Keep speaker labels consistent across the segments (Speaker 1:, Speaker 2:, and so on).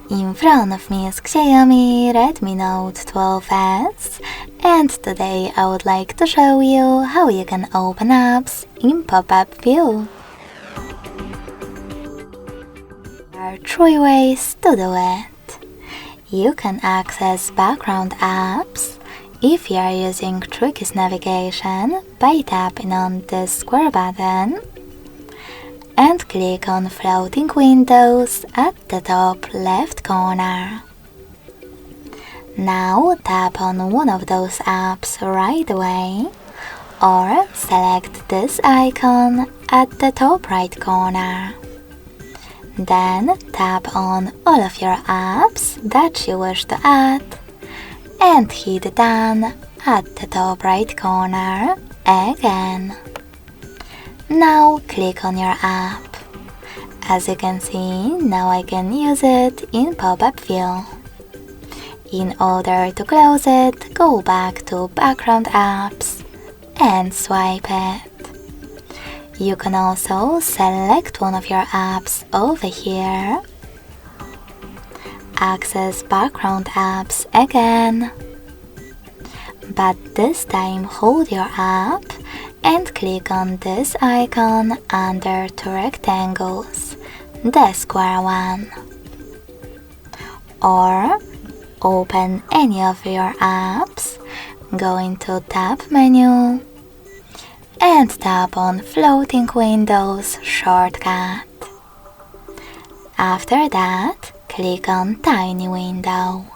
Speaker 1: In front of me is Xiaomi Redmi Note 12s, and today I would like to show you how you can open apps in pop-up view. There are 3 ways to do it. You can access background apps if you are using Tricky's navigation by tapping on this square button and click on floating windows at the top left corner. Now tap on one of those apps right away or select this icon at the top right corner. Then tap on all of your apps that you wish to add and hit Done at the top right corner again. Now click on your app. As you can see, now I can use it in pop-up view. In order to close it, go back to background apps and swipe it. You can also select one of your apps over here. Access background apps again. But this time hold your app and click on this icon under 2 rectangles, the square one. Or open any of your apps, go into Tab menu and tap on Floating Windows shortcut. After that, click on Tiny Window.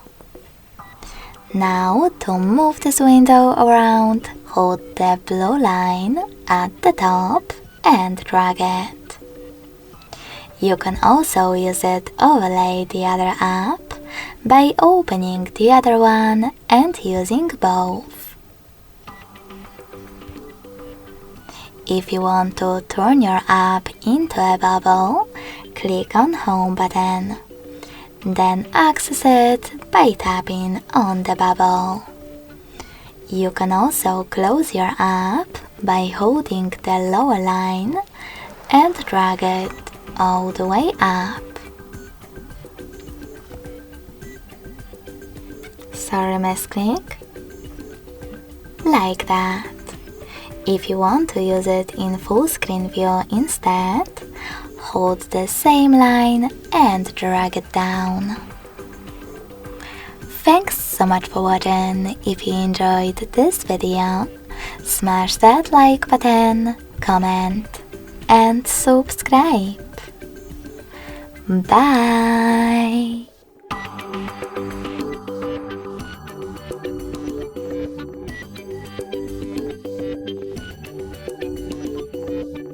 Speaker 1: Now to move this window around, hold the blue line at the top and drag it. You can also use it overlay the other app by opening the other one and using both. If you want to turn your app into a bubble, click on Home button. Then access it by tapping on the bubble. You can also close your app by holding the lower line and drag it all the way up. Sorry, misclick. Like that. If you want to use it in full screen view instead, hold the same line and drag it down. Thanks so much for watching. If you enjoyed this video, smash that like button, comment and subscribe. Bye!